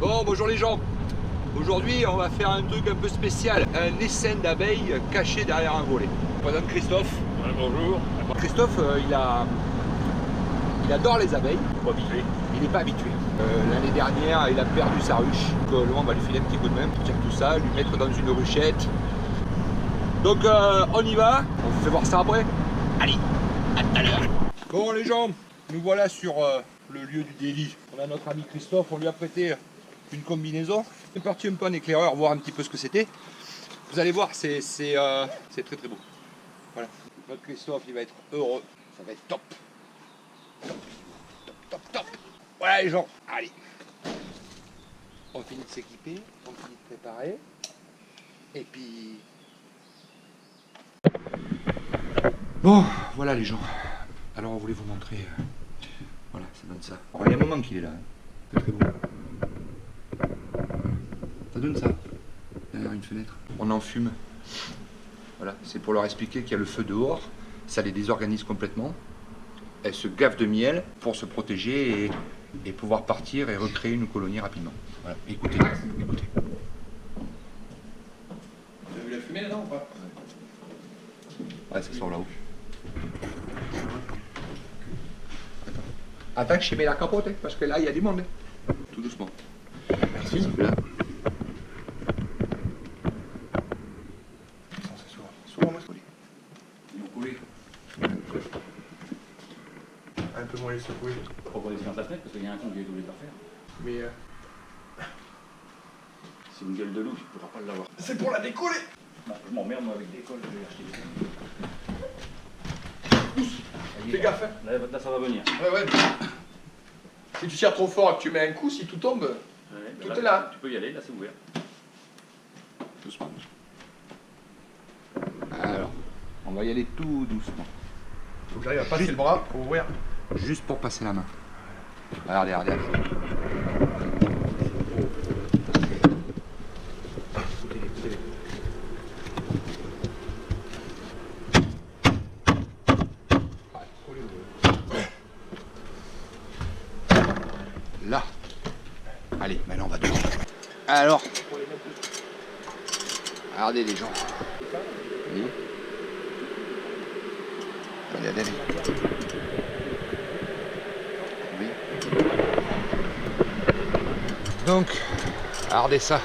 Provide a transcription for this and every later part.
Bon, bonjour les gens. Aujourd'hui, on va faire un truc un peu spécial. Un essaim d'abeilles caché derrière un volet. Je présente Christophe. Ouais, bonjour. Christophe, il adore les abeilles. Pas habitué. Il n'est pas habitué. L'année dernière, il a perdu sa ruche. Donc, là, on va lui filer un petit coup de main pour tirer tout ça, lui mettre dans une ruchette. Donc, on y va. On vous fait voir ça après. Allez, à tout à l'heure. Bon, les gens, nous voilà sur le lieu du délit. On a notre ami Christophe, on lui a prêté une combinaison. On est parti un peu en éclaireur, voir un petit peu ce que c'était. Vous allez voir, c'est très très beau. Voilà. Notre Christophe, il va être heureux. Ça va être top. Top, top, top, top. Voilà les gens, allez. On finit de s'équiper, on finit de préparer. Et puis... Bon, voilà les gens. Alors on voulait vous montrer... Voilà, ça donne ça. Alors, il y a un moment qu'il est là. Hein. C'est très beau. Ça donne ça. Derrière une fenêtre. On en fume. Voilà, c'est pour leur expliquer qu'il y a le feu dehors. Ça les désorganise complètement. Elles se gavent de miel pour se protéger et pouvoir partir et recréer une colonie rapidement. Voilà, écoutez, écoutez. Vous avez vu la fumée là-dedans ou pas? Ouais, ça sort là-haut. Attends que je mets la capote, hein, parce que là, il y a du monde. Hein. Tout doucement. Merci. Là. Souvent, moi, Ils ont coulé. un peu moins les secouer. Faut pas laisser dans ta fenêtre parce qu'il y a un con qui est obligé de la refaire. Mais C'est une gueule de loup, tu pourras pas l'avoir. c'est pour la décoller. Bah, je m'emmerde moi avec des cols, je vais acheter des Fais gaffe, hein. Là, ça va venir. Ouais. Si tu tires trop fort et que tu mets un coup, si tout tombe, Ouais, tout là, est là. Tu peux y aller, là c'est ouvert. Doucement. Alors, on va y aller tout doucement. faut que j'arrive à passer le bras pour ouvrir. Juste pour passer la main. Regardez, regardez. Là. Allez, maintenant on va devant. Alors. Regardez les gens. Vous voyez ? Allez, allez, allez. Oui. Donc, regardez ça.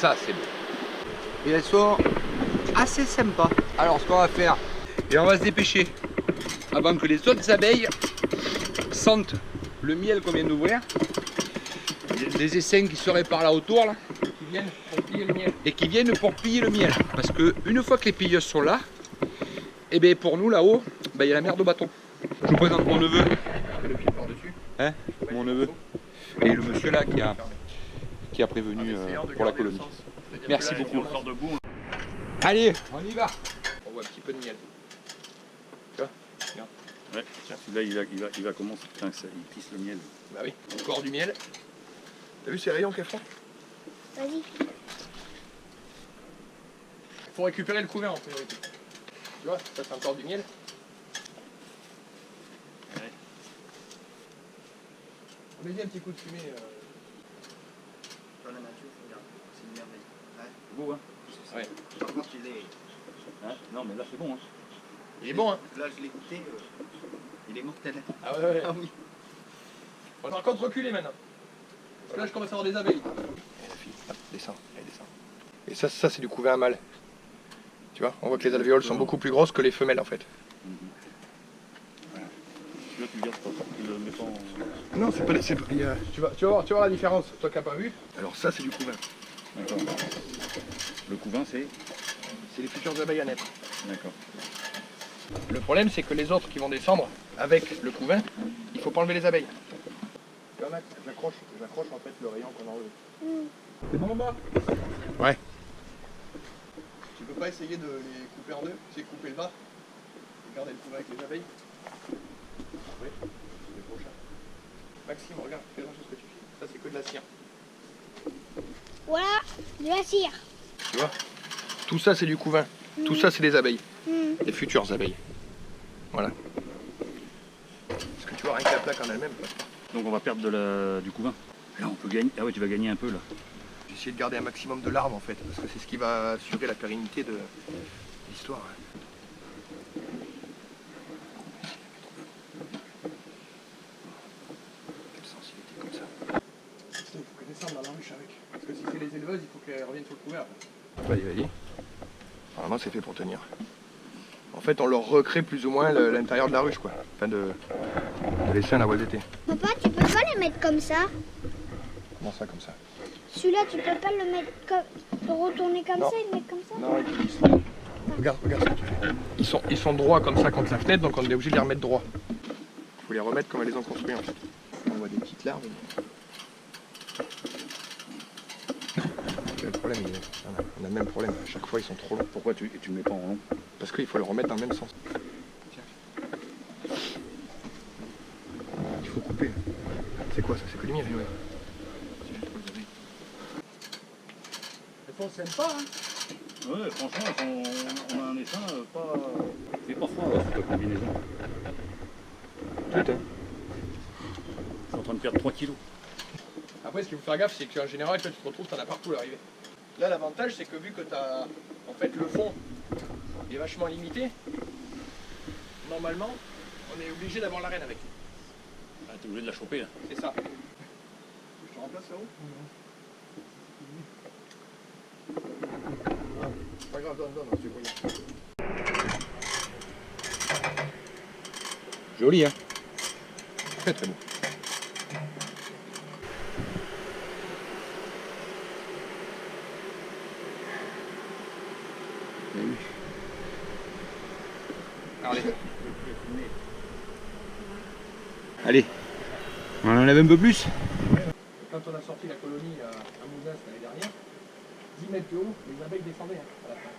Ça, c'est beau. Et elles sont assez sympas. Alors, ce qu'on va faire, et on va se dépêcher avant que les autres abeilles sentent le miel qu'on vient d'ouvrir. Des essaims qui seraient par là autour, là, Qui viennent pour piller le miel. et qui viennent pour piller le miel. Parce que une fois que les pilleuses sont là, et bien pour nous là-haut, il y a la merde au bâton. Je vous présente mon neveu. Le pied par-dessus. Hein, mon neveu. Et le monsieur là qui a prévenu pour la colonie. Merci beaucoup. On sort debout. Allez, on y va. On voit un petit peu de miel. Ouais, tiens, celui-là il va commencer. Putain, ça, il pisse le miel. Bah oui, encore du miel. T'as vu ces rayons qu'elles font? Vas-y. Faut récupérer le couvert en priorité. Tu vois, ça c'est encore du miel. Ouais. On a dit un petit coup de fumée. Dans la nature, regarde, c'est une merveille. C'est beau, hein? Ouais. Par contre, il est... Hein? Non, mais là c'est bon, hein? Il est bon, hein? Là, je l'ai goûté, il est mortel. Ah ouais. Ah oui. On va par contre reculer maintenant. Parce que là, je commence à avoir des abeilles. Et la fille, hop, descend, elle descend. Et ça c'est du couvert mâle. Tu vois, on voit que les alvéoles sont beaucoup plus grosses que les femelles en fait. Là tu gardes pas, tu le mets pas en... Non, c'est pas les. Tu vas voir la différence, toi qui n'as pas vu. Alors ça c'est du couvain. D'accord. Le couvain c'est... C'est les futures abeilles à naître. D'accord. Le problème c'est que les autres qui vont descendre avec le couvain, il faut pas enlever les abeilles. Tu vois Max, j'accroche en fait le rayon qu'on a enlevé. C'est bon en bas? Ouais. Tu peux pas essayer de les couper en deux, tu sais couper le bas et garder le couvain avec les abeilles? Oui, c'est prochain. Maxime, regarde, fais attention à ce que tu fais. Ça c'est que de la cire. Voilà, de la cire. Tu vois? Tout ça c'est du couvain. Tout ça c'est des abeilles. Les futures abeilles. Voilà. Parce que tu vois, rien que la plaque en elle-même. Donc on va perdre du couvain. Là on peut gagner. Ah ouais, tu vas gagner un peu là. J'ai essayé de garder un maximum de larves en fait, parce que c'est ce qui va assurer la pérennité de l'histoire. Quelle sensibilité comme ça. Il faut qu'elle descende dans la ruche avec. Parce que si c'est les éleveuses, il faut qu'elles reviennent sur le couvert. Vas-y, vas-y. Normalement c'est fait pour tenir. En fait on leur recrée plus ou moins l'intérieur de la ruche quoi. Enfin de laisser un la voile d'été. Papa, tu peux pas les mettre comme ça? Comment ça comme ça? Celui-là, tu peux pas le mettre comme... le retourner comme Non. ça et le mettre comme ça? Non, regarde ce que tu fais. Ils sont droits comme ça contre la fenêtre, donc on est obligé de les remettre droits. Il faut les remettre comme elles les ont construits en fait. On voit des petites larves. Le problème, on a le même problème. À chaque fois, ils sont trop longs. Pourquoi tu ne mets pas en long? Parce qu'il faut les remettre dans le même sens. Tiens. Il faut couper. C'est quoi ça? C'est que du miel, ouais. C'est juste pour les abeilles. Elles sont sympas, hein? Ouais, franchement, on a un essaim pas... C'est pas froid sur ta combinaison. Tout, hein. Je suis en train de perdre 3 kilos. Après, ce qu'il faut faire gaffe, c'est qu'en général, toi, tu te retrouves, t'en as partout à l'arrivée. Là, l'avantage, c'est que vu que t'as... En fait, le fond est vachement limité, normalement, on est obligé d'avoir la reine avec. Ah, t'es obligé de la choper là. C'est ça. Je te remplace là-haut? C'est pas grave, donne, c'est bon. Joli, hein? Très très beau. Allez. Allez, on enlève un peu plus. Quand on a sorti la colonie à Mouzins l'année dernière, 10 mètres de haut, les abeilles descendaient à la fin.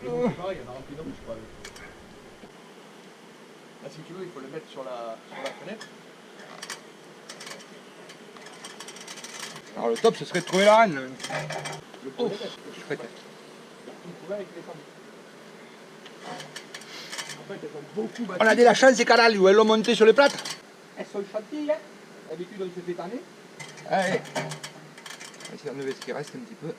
Et donc, c'est pareil, il y en a rempli d'autres, je crois. Là, si tu veux, il faut le mettre sur la fenêtre. Alors le top, ce serait de trouver la reine. Le premier test. Je ferais test. Tout le couvert avec les femmes. En fait, elles ont beaucoup battu. On a de la chance, ces canals où elles l'ont monté sur les plates. Elles sont chantilles, hein. D'habitude, on se fait tanner. Allez. On va essayer d'enlever ce qui reste un petit peu.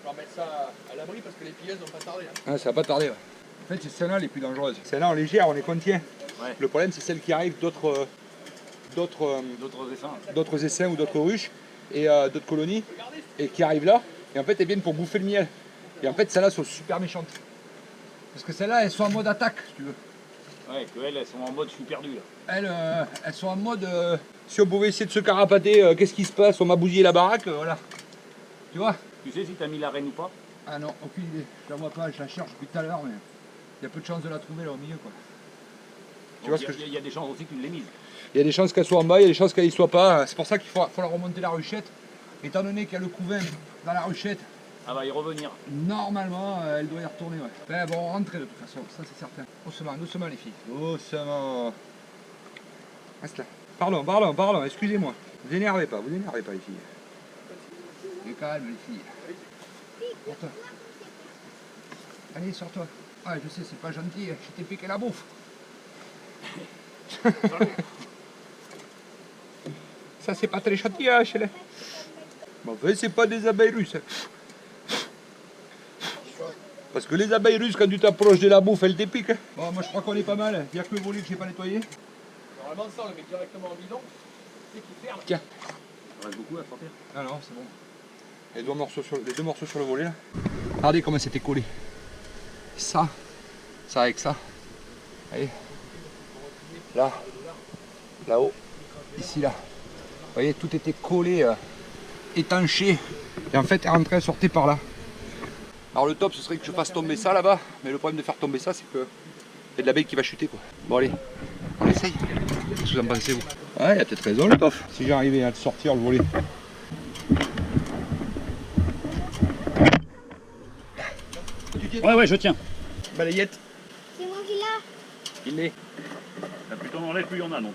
On va mettre ça à l'abri parce que les pilleuses n'ont pas tardé. Hein. Ah, ça va pas tarder. Ouais. En fait, c'est celle-là les plus dangereuses. Celle-là, on les gère, on les contient. Ouais. Le problème, c'est celles qui arrivent d'autres D'autres essaims. essaims ou d'autres ruches et d'autres colonies et qui arrivent là. Et en fait, elles viennent pour bouffer le miel. Et en fait, celles-là sont super méchantes. Parce que celles-là, elles sont en mode attaque, si tu veux. Ouais, elles sont en mode je suis perdu là. Elles sont en mode si on pouvait essayer de se carapater, qu'est-ce qui se passe? On m'a bousillé la baraque, voilà. Tu vois? Tu sais si t'as mis la reine ou pas? Ah non, aucune idée. Je la vois pas, je la cherche depuis tout à l'heure, mais il y a peu de chances de la trouver là au milieu, quoi. Tu vois ce que Il y a des chances aussi que tu l'aies mise. Il y a des chances qu'elle soit en bas, il y a des chances qu'elle y soit pas. C'est pour ça qu'il faut leur remonter la ruchette. Étant donné qu'il y a le couvain dans la ruchette, Ah va y revenir. normalement, elle doit y retourner. Ouais. Enfin, elles vont rentrer de toute façon, ça c'est certain. Doucement, doucement les filles. Doucement. Reste là. Pardon, excusez-moi. Vous énervez pas les filles. Mais calme les filles. Sors-toi. Allez, sors-toi. Ah, je sais, c'est pas gentil, je t'ai piqué la bouffe. Ça c'est pas très gentil, hein, chez les... Bon, enfin, c'est pas des abeilles russes. Hein. Parce que les abeilles russes, quand tu t'approches de la bouffe, elles te piquent. Bon, moi je crois qu'on est pas mal. Il n'y a que le volet que j'ai pas nettoyé. Normalement, ça, on le met directement en bidon. C'est qu'il ferme. Tiens. Il reste beaucoup à sortir. Ah non, c'est bon. Les deux morceaux sur le volet là. Regardez comment c'était collé. Ça avec ça. Allez. Là. Là-haut. Ici là. Vous voyez, tout était collé, étanché. Et en fait, elle rentrait, elle sortait par là. Alors le top, ce serait que je fasse tomber ça là-bas. Mais le problème de faire tomber ça, c'est que y a de l'abeille qui va chuter, quoi. Bon allez, on essaye. Qu'est-ce que vous en pensez, vous? Ouais, il a peut-être raison le top. Si j'arrivais à le sortir le volet. Ouais, je tiens. Balayette. C'est moi qui l'a. Il est. Plus t'en enlèves, plus il y en a, non?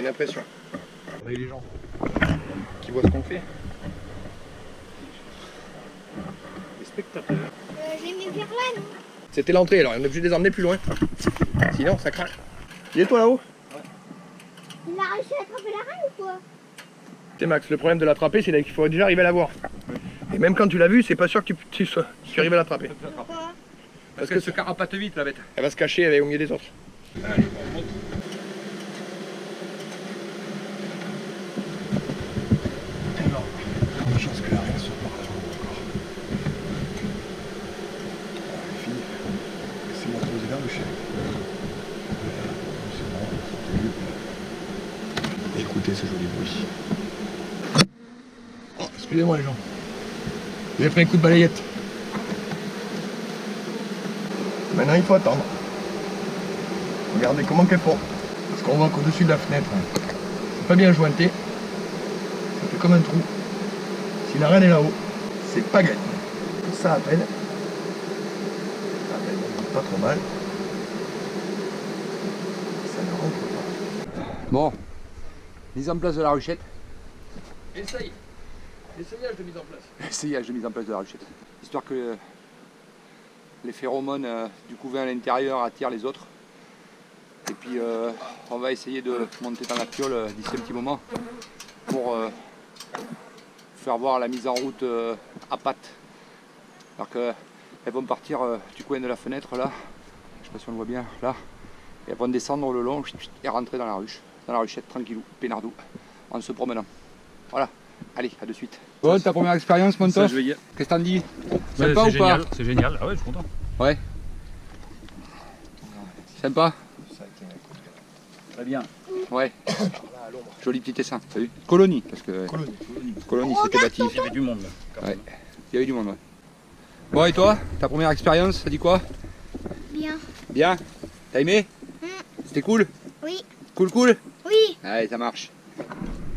J'ai l'impression. Avec les gens qui voient ce qu'on fait. Les spectateurs. Je l'ai mis vers là, non? C'était l'entrée, alors on est obligé de les emmener plus loin. Sinon, ça craque. Il est toi là-haut? Il a réussi à attraper la reine ou quoi? C'est Max, le problème de l'attraper, c'est qu'il faut déjà arriver à la voir. Et même quand tu l'as vu, c'est pas sûr que tu arrives à l'attraper. Pourquoi? Parce qu'elle se carapate vite, la bête. Elle va se cacher, elle est au milieu des autres. Allez, on monte. Une chance que la reine soit par là encore. Elle est finie. Laissez-moi poser là, le chien. Écoutez ce joli bruit. Oh, excusez-moi les gens. J'ai pris un coup de balayette. Maintenant il faut attendre. Regardez comment qu'elles font. Parce qu'on voit qu'au-dessus de la fenêtre, c'est pas bien jointé. Ça fait comme un trou. Si la reine est là-haut, c'est pas gagné. Ça à peine. Ça à peine, pas trop mal. Ça ne rentre pas. Bon, mise en place de la ruchette. Essaye. Essayage de mise en place. Essayage de mise en place de la ruchette. Histoire que les phéromones du couvain à l'intérieur attirent les autres. Et puis on va essayer de monter dans la piole d'ici un petit moment pour faire voir la mise en route à pattes. Alors qu'elles vont partir du coin de la fenêtre là, je sais pas si on le voit bien là, et elles vont descendre le long et rentrer dans la ruchette tranquillou, pénardou, en se promenant. Voilà, allez, à de suite. Bon, ta première expérience, Monto? Ça, je vais y aller. Qu'est-ce que t'en dis? Ouais, Sympa c'est ou pas? génial, c'est génial. Ah ouais, je suis content. Ouais. Sympa? Très bien. Ouais. Joli petit dessin, t'as vu? Colonie, parce que colonie c'était bâti. Il y avait du monde là. quand Ouais, même. il y avait du monde, ouais. Bon, et toi, ta première expérience, ça dit quoi? Bien. Bien? T'as aimé? C'était cool? Oui. Cool? Oui. Allez, ça marche.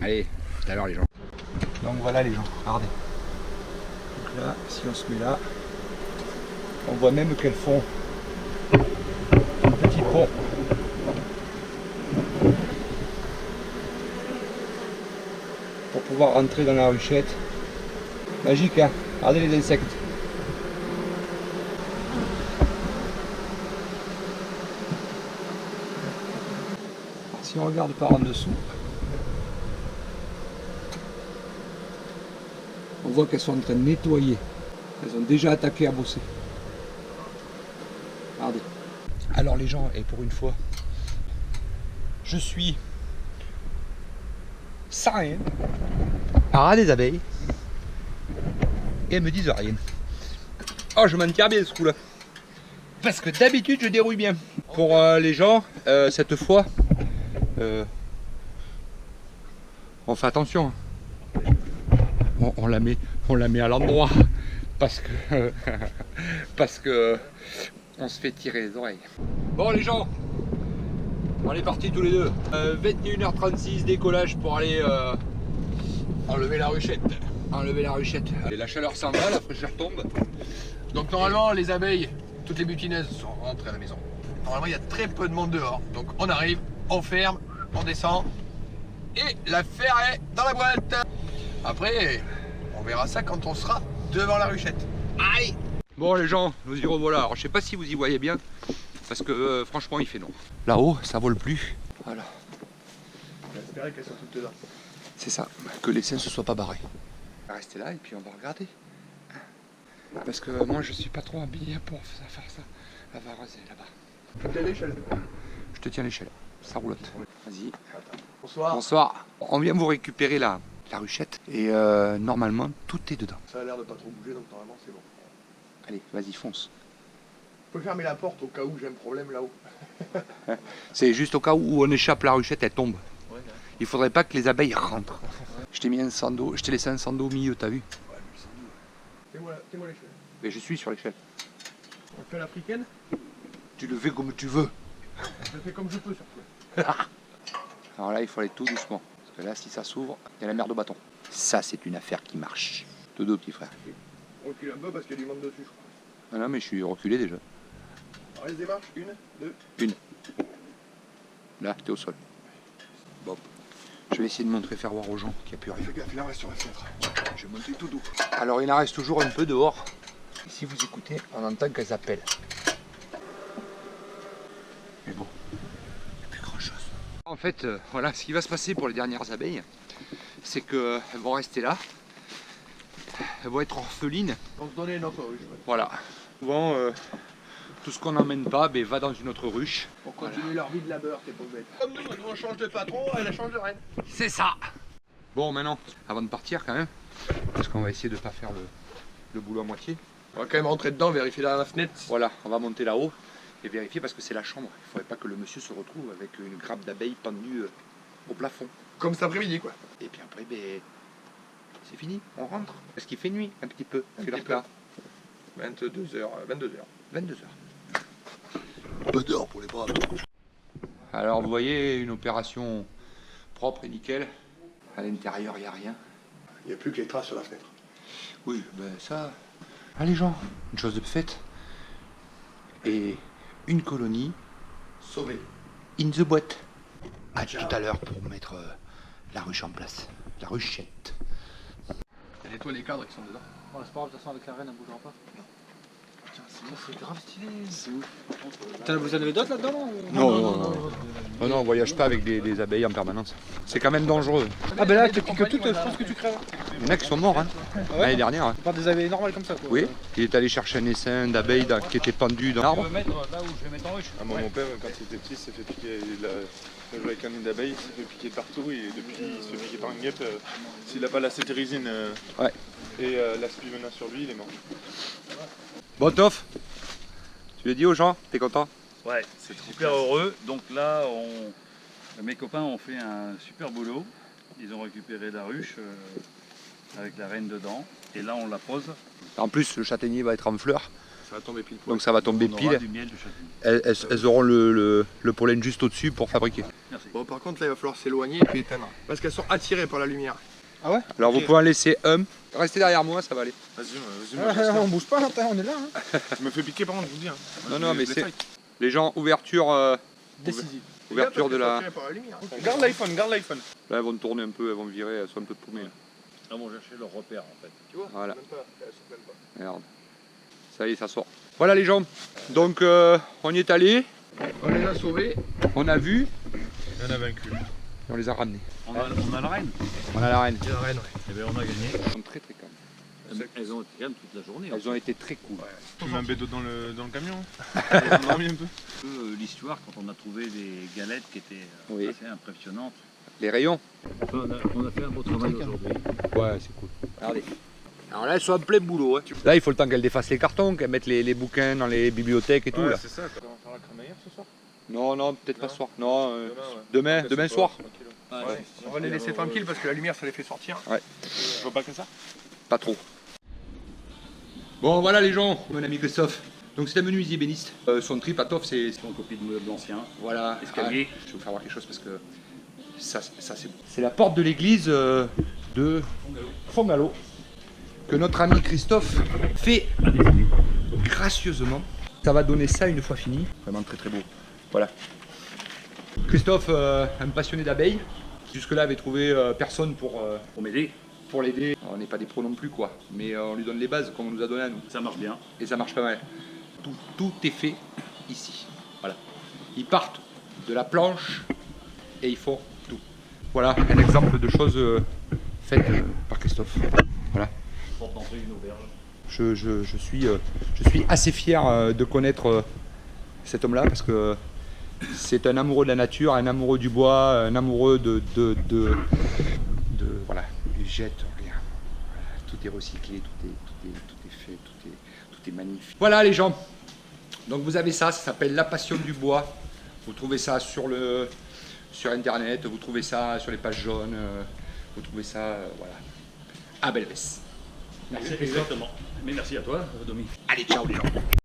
Allez, tout à l'heure les gens. Donc voilà les gens, regardez. Donc là, si on se met là, on voit même qu'elles font un petit pont. Pour pouvoir rentrer dans la ruchette. Magique, hein? Regardez les insectes. Alors, si on regarde par en dessous, on voit qu'elles sont en train de nettoyer. Elles ont déjà attaqué à bosser. Regardez. Alors les gens, et pour une fois, je suis sans rien, à des abeilles, et elles me disent rien. Oh, je m'en tire bien ce coup-là. Parce que d'habitude, je dérouille bien. Pour les gens, cette fois, on fait attention. On la met à l'endroit. Parce que on se fait tirer les oreilles. Bon les gens, on est partis tous les deux. 21h36 décollage pour aller enlever la ruchette. Et la chaleur s'en va, la fraîcheur tombe. Donc normalement les abeilles, toutes les butineuses sont rentrées à la maison. Normalement il y a très peu de monde dehors. Donc on arrive, on ferme, on descend et l'affaire est dans la boîte. Après, on verra ça quand on sera devant la ruchette. Allez! Bon les gens, nous y revoilà. Alors je sais pas si vous y voyez bien, parce que franchement il fait noir. Là-haut, ça vole plus. Voilà. J'espérais qu'elles soient toutes dedans. C'est ça, que les seins se soient pas barrés. On va rester là et puis on va regarder. Parce que moi je suis pas trop habillé pour faire ça. Elle va raser là-bas. Je t'ai l'échelle. Je te tiens l'échelle, ça roulotte. Vas-y. Bonsoir. Bonsoir. On vient vous récupérer la ruchette et normalement tout est dedans. Ça a l'air de pas trop bouger donc normalement c'est bon. Allez, vas-y, fonce. Je peux fermer la porte au cas où j'ai un problème là-haut. C'est juste au cas où on échappe la ruchette, elle tombe. Ouais, Il faudrait pas que les abeilles rentrent. Je t'ai mis un sando, je t'ai laissé un sando au milieu, t'as vu? T'es-moi l'échelle. Mais je suis sur l'échelle. On le fait à l'africaine. Tu le fais comme tu veux. Je le fais comme je peux surtout. Alors là, il faut aller tout doucement. Parce que là, si ça s'ouvre, il y a la merde au bâton. Ça, c'est une affaire qui marche. De deux, petit frère. On recule un peu parce qu'il y a du monde dessus, je crois. Ah non, mais je suis reculé déjà. Alors, les démarches, 1, 2. Là, t'es au sol. Bon. Je vais essayer de montrer, faire voir aux gens qu'il n'y a plus rien. Fais gaffe, il en reste sur la fenêtre. Je vais monter tout doux. Alors il en reste toujours un peu dehors. Si vous écoutez, on entend qu'elles appellent. Mais bon, il n'y a plus grand chose. En fait, voilà, ce qui va se passer pour les dernières abeilles, c'est qu'elles vont rester là. Elles vont être orphelines. On se donnait notre ruche. Voilà. Souvent, tout ce qu'on n'emmène pas va dans une autre ruche. Pour continuer leur vie de labeur, tes pauvres bêtes. Comme nous, on change de patron, elle change de reine. C'est ça. Bon, maintenant, avant de partir quand même, parce qu'on va essayer de ne pas faire le boulot à moitié. On va quand même rentrer dedans, vérifier derrière la fenêtre. Voilà, on va monter là-haut et vérifier parce que c'est la chambre. Il ne faudrait pas que le monsieur se retrouve avec une grappe d'abeilles pendue au plafond. Comme cet après-midi, quoi. Et puis après, c'est fini, on rentre. Parce qu'il fait nuit un petit peu. Un C'est petit l'heure peu. 22h. 22h. Pas d'heure pour les braves. Alors vous voyez, une opération propre et nickel. À l'intérieur, il n'y a rien. Il n'y a plus que les traces sur la fenêtre. Oui, ben ça... Allez gens, une chose de faite. Et une colonie Sauvé. in the boîte. À tout à l'heure pour mettre la ruche en place. La ruchette. Elle nettoie les cadres qui sont dedans. Bon, c'est pas grave, de toute façon, avec la reine, elle bougera pas. C'est grave stylé. C'est ouf. Vous en avez d'autres là-dedans? Non, on voyage pas avec des abeilles en permanence. C'est quand même dangereux. Ah ben là, tu piques toutes, je pense que tu crèves. Il y en a qui sont morts, hein. L'année dernière. Hein. Pas des abeilles normales comme ça, quoi. Oui, il est allé chercher un essaim d'abeilles qui était pendu dans l'arbre. Je vais mettre là où je vais mettre en ruche. Ah, moi, mon père, quand il était petit, il s'est fait piquer. Il a joué avec un nid d'abeilles, il s'est fait piquer partout et depuis, il se fait piquer par une guêpe. S'il n'a pas la cétérisine Ouais. et l'aspi venant sur lui, il est mort. Bon, Toff, tu l'as dit aux gens, t'es content? Ouais, c'est super heureux. Donc là, mes copains ont fait un super boulot. Ils ont récupéré la ruche avec la reine dedans. Et là, on la pose. En plus, le châtaignier va être en fleurs, Ça va tomber pile. donc ça va tomber On aura pile. du miel de châtaignier. Elles auront le pollen juste au-dessus pour fabriquer. Merci. Bon, par contre, là, il va falloir s'éloigner et puis éteindre. Parce qu'elles sont attirées par la lumière. Alors vous pouvez en laisser un. Restez derrière moi, ça va aller. Vas-y, On bouge pas, on est là. Hein. je me fais piquer par contre, je vous dis. Hein. Non, mais c'est... Les gens, ouverture... Décisif. Ouverture de la... Par la lumière. Garde l'iPhone, garde l'iPhone. Là, elles vont tourner un peu, elles vont virer, elles sont un peu paumées. Là. Ils vont chercher leur repère en fait. Tu vois? Voilà. Même pas. Elles sont même pas. Merde. Ça y est, ça sort. Voilà les gens. Donc on y est allé, On les a sauvés. on a vu, Il y en a vaincu. et on les a ramenés. On a la reine. On a la reine. Et la reine, ouais. Et bien on a gagné. Elles sont très calmes. Elles ont été calmes toute la journée. Elles ont été très cool. Tu mets un bédo dans le camion. On a remis un peu. L'histoire quand on a trouvé des galettes qui étaient Oui. assez impressionnantes. Les rayons. On a fait un beau travail aujourd'hui. Ouais, c'est cool. Regardez. Alors là, elles sont en plein boulot. Hein. Là, il faut le temps qu'elles défassent les cartons, qu'elles mettent les bouquins dans les bibliothèques et tout. Ouais, Là. c'est ça. On va faire la crémaillère ce soir. Non, peut-être pas Non. ce soir. Non, Demain, ouais. demain soir. Tranquille. Ouais. On va les laisser tranquilles parce que la lumière, ça les fait sortir. Je vois pas que ça. Pas trop. Bon, voilà les gens, mon ami Christophe. Donc c'est un menuisier ébéniste. Son trip à Toff, c'est... Son copie de meubles anciens. Voilà. Escalier. Je vais vous faire voir quelque chose parce que ça c'est bon. C'est la porte de l'église de Fongalo que notre ami Christophe fait gracieusement. Ça va donner ça une fois fini. Vraiment très très beau. Voilà. Christophe, un passionné d'abeilles. Jusque-là avait trouvé personne pour m'aider. pour l'aider. On n'est pas des pros non plus quoi, mais on lui donne les bases comme on nous a donné à nous. Ça marche bien. Et ça marche pas mal. Tout est fait ici. Voilà. Ils partent de la planche et ils font tout. Voilà un exemple de choses faites par Christophe. Voilà. Porte d'entrée une auberge. Je suis assez fier de connaître cet homme-là parce que c'est un amoureux de la nature, un amoureux du bois, un amoureux de voilà. Il jette rien. Voilà. Tout est recyclé, tout est fait, tout est magnifique. Voilà les gens. Donc vous avez ça s'appelle La Passion du Bois. Vous trouvez ça sur internet, vous trouvez ça sur les pages jaunes, vous trouvez ça voilà. À Belvès. Exactement. Mais merci à toi, Domi. Allez, ciao les gens.